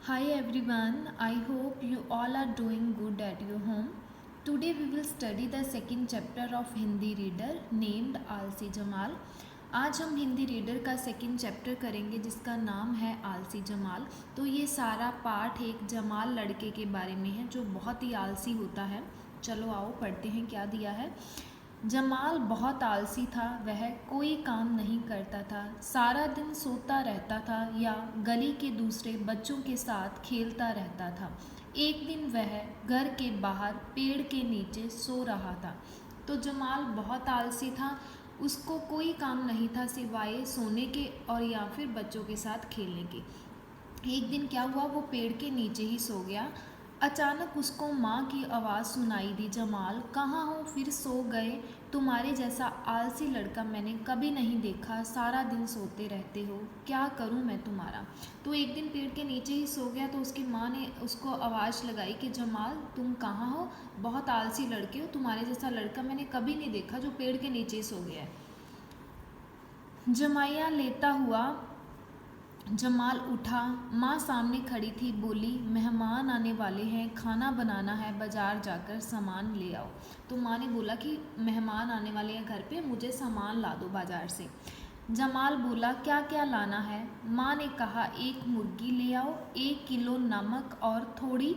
Hi everyone, I hope you all are doing good at your home. Today we will study the second chapter of Hindi reader named आलसी जमाल. आज हम Hindi reader का second chapter करेंगे जिसका नाम है आलसी जमाल. तो ये सारा पाठ एक जमाल लड़के के बारे में है जो बहुत ही आलसी होता है. चलो आओ पढ़ते हैं क्या दिया है. जमाल बहुत आलसी था. वह कोई काम नहीं करता था. सारा दिन सोता रहता था या गली के दूसरे बच्चों के साथ खेलता रहता था. एक दिन वह घर के बाहर पेड़ के नीचे सो रहा था. तो जमाल बहुत आलसी था. उसको कोई काम नहीं था सिवाय सोने के और या फिर बच्चों के साथ खेलने के. एक दिन क्या हुआ, वो पेड़ के नीचे ही सो गया. अचानक उसको माँ की आवाज़ सुनाई दी, जमाल कहाँ हो, फिर सो गए. तुम्हारे जैसा आलसी लड़का मैंने कभी नहीं देखा. सारा दिन सोते रहते हो. क्या करूँ मैं तुम्हारा. तो एक दिन पेड़ के नीचे ही सो गया. तो उसकी माँ ने उसको आवाज़ लगाई कि जमाल तुम कहाँ हो, बहुत आलसी लड़के हो. तुम्हारे जैसा लड़का मैंने कभी नहीं देखा जो पेड़ के नीचे ही सो गया है. जमाया लेता हुआ जमाल उठा. माँ सामने खड़ी थी. बोली, मेहमान आने वाले हैं, खाना बनाना है, बाज़ार जाकर सामान ले आओ. तो माँ ने बोला कि मेहमान आने वाले हैं घर पे, मुझे सामान ला दो बाज़ार से. जमाल बोला, क्या क्या लाना है. माँ ने कहा, एक मुर्गी ले आओ, 1 किलो नमक और थोड़ी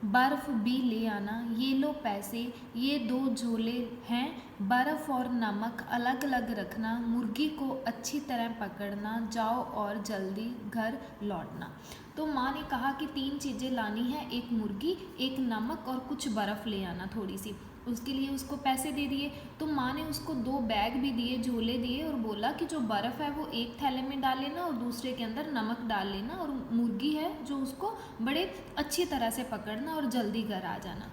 बर्फ़ भी ले आना. ये लो पैसे. ये 2 झोले हैं. बर्फ़ और नमक अलग अलग रखना. मुर्गी को अच्छी तरह पकड़ना. जाओ और जल्दी घर लौटना. तो माँ ने कहा कि 3 चीज़ें लानी है, एक मुर्गी, एक नमक और कुछ बर्फ़ ले आना थोड़ी सी. उसके लिए उसको पैसे दे दिए. तो माँ ने उसको 2 बैग भी दिए, झोले दिए और बोला कि जो बर्फ़ है वो एक थैले में डाल लेना और दूसरे के अंदर नमक डाल लेना, और मुर्गी है जो उसको बड़े अच्छी तरह से पकड़ना और जल्दी घर आ जाना.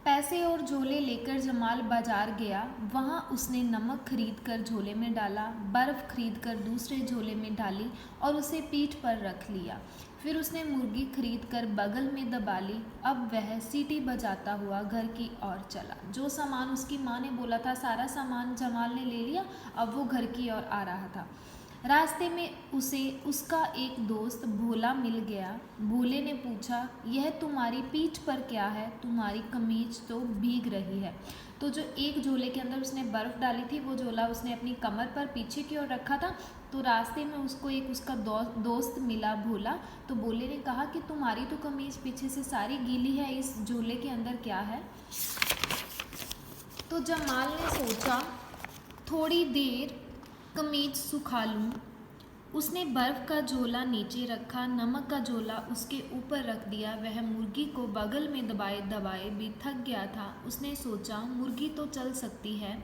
पैसे और झोले लेकर जमाल बाजार गया. वहाँ उसने नमक खरीद कर झोले में डाला, बर्फ़ खरीद कर दूसरे झोले में डाली और उसे पीठ पर रख लिया. फिर उसने मुर्गी खरीद कर बगल में दबा ली. अब वह सीटी बजाता हुआ घर की ओर चला. जो सामान उसकी माँ ने बोला था सारा सामान जमाल ने ले लिया. अब वो घर की ओर आ रहा था. रास्ते में उसे उसका एक दोस्त भोला मिल गया. भोले ने पूछा, यह तुम्हारी पीठ पर क्या है, तुम्हारी कमीज तो भीग रही है. तो जो एक झोले के अंदर उसने बर्फ़ डाली थी वो झोला उसने अपनी कमर पर पीछे की ओर रखा था. तो रास्ते में उसको एक उसका दोस्त मिला भोला. तो भोले ने कहा कि तुम्हारी तो कमीज़ पीछे से सारी गीली है, इस झोले के अंदर क्या है. तो जमाल ने सोचा थोड़ी देर कमीज सुखा लूँ. उसने बर्फ़ का झोला नीचे रखा, नमक का झोला उसके ऊपर रख दिया. वह मुर्गी को बगल में दबाए दबाए भी थक गया था. उसने सोचा मुर्गी तो चल सकती है,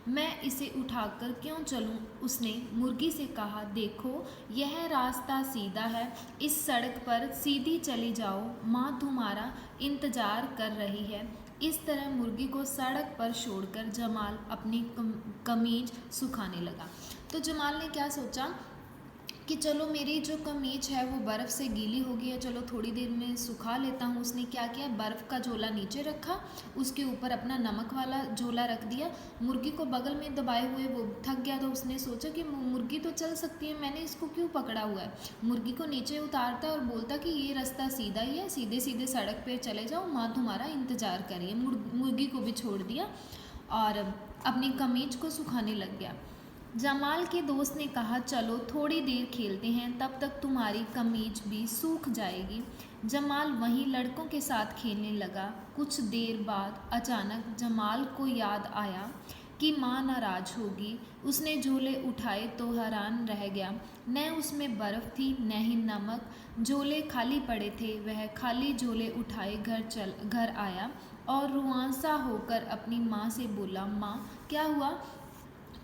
मैं इसे उठाकर क्यों चलूं. उसने मुर्गी से कहा, देखो यह रास्ता सीधा है, इस सड़क पर सीधी चली जाओ, माँ तुम्हारा इंतज़ार कर रही है. इस तरह मुर्गी को सड़क पर छोड़कर जमाल अपनी कमीज सुखाने लगा. तो जमाल ने क्या सोचा कि चलो मेरी जो कमीज है वो बर्फ़ से गीली हो गई है, चलो थोड़ी देर में सुखा लेता हूँ. उसने क्या किया, बर्फ़ का झोला नीचे रखा, उसके ऊपर अपना नमक वाला झोला रख दिया. मुर्गी को बगल में दबाए हुए वो थक गया. तो उसने सोचा कि मुर्गी तो चल सकती है, मैंने इसको क्यों पकड़ा हुआ है. मुर्गी को नीचे उतारता और बोलता कि ये रास्ता सीधा ही है, सीधे सीधे सड़क पर चले जाओ, माँ तुम्हारा इंतज़ार करिए. मुर्गी को भी छोड़ दिया और अपनी कमीज को सुखाने लग गया. जमाल के दोस्त ने कहा, चलो थोड़ी देर खेलते हैं, तब तक तुम्हारी कमीज भी सूख जाएगी. जमाल वहीं लड़कों के साथ खेलने लगा. कुछ देर बाद अचानक जमाल को याद आया कि माँ नाराज़ होगी. उसने झोले उठाए तो हैरान रह गया. न उसमें बर्फ़ थी न ही नमक. झोले खाली पड़े थे. वह खाली झोले उठाए घर आया और रुआंसा होकर अपनी माँ से बोला, माँ क्या हुआ.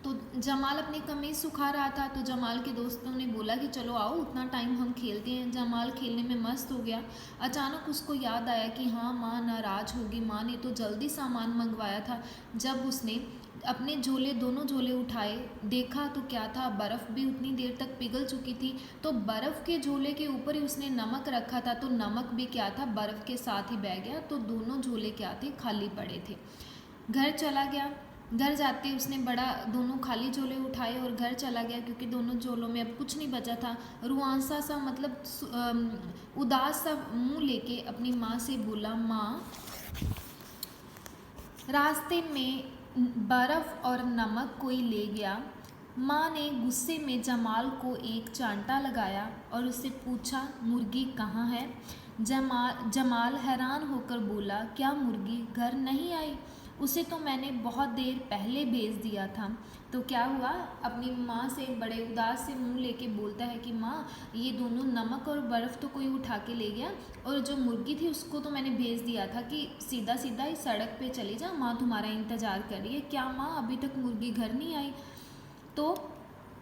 तो जमाल अपनी कमीज़ सुखा रहा था. तो जमाल के दोस्तों ने बोला कि चलो आओ उतना टाइम हम खेलते हैं. जमाल खेलने में मस्त हो गया. अचानक उसको याद आया कि हाँ माँ नाराज़ होगी, माँ ने तो जल्दी सामान मंगवाया था. जब उसने अपने दोनों झोले उठाए, देखा तो क्या था, बर्फ़ भी उतनी देर तक पिघल चुकी थी. तो बर्फ़ के झोले के ऊपर ही उसने नमक रखा था, तो नमक भी क्या था, बर्फ़ के साथ ही बह गया. तो दोनों झोले क्या थे, खाली पड़े थे. घर चला गया. घर जाते उसने बड़ा दोनों खाली झोले उठाए और घर चला गया, क्योंकि दोनों झोलों में अब कुछ नहीं बचा था। रुआंसा सा मतलब उदास सा मुंह लेके अपनी माँ से बोला, माँ, रास्ते में बर्फ़ और नमक कोई ले गया। माँ ने गुस्से में जमाल को एक चांटा लगाया और उससे पूछा, मुर्गी कहाँ है? जमाल हैरान होकर बोला, क्या मुर्गी घर नहीं आई? उसे तो मैंने बहुत देर पहले भेज दिया था। तो क्या हुआ? अपनी माँ से बड़े उदास से मुंह लेके बोलता है कि माँ, ये दोनों नमक और बर्फ़ तो कोई उठा के ले गया, और जो मुर्गी थी उसको तो मैंने भेज दिया था कि सीधा सीधा इस सड़क पे चली जा, माँ तुम्हारा इंतज़ार कर रही है। क्या माँ, अभी तक मुर्गी घर नहीं आई? तो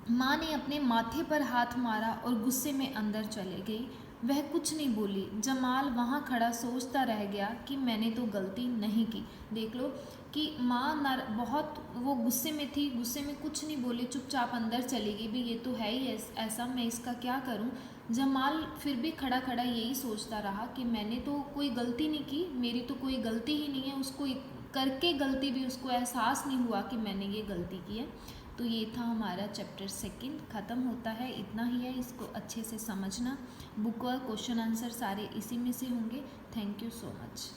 माँ ने अपने माथे पर हाथ मारा और गुस्से में अंदर चले गई। वह कुछ नहीं बोली। जमाल वहाँ खड़ा सोचता रह गया कि मैंने तो गलती नहीं की। देख लो कि माँ बहुत वो गुस्से में थी, गुस्से में कुछ नहीं बोली, चुपचाप अंदर चली गई। भी ये तो है ही ऐसा, मैं इसका क्या करूँ। जमाल फिर भी खड़ा खड़ा यही सोचता रहा कि मैंने तो कोई गलती नहीं की, मेरी तो कोई गलती ही नहीं है। उसको करके गलती भी उसको एहसास नहीं हुआ कि मैंने ये गलती की है। तो ये था हमारा चैप्टर 2 ख़त्म होता है। इतना ही है, इसको अच्छे से समझना। बुक और क्वेश्चन आंसर सारे इसी में से होंगे। Thank you so much.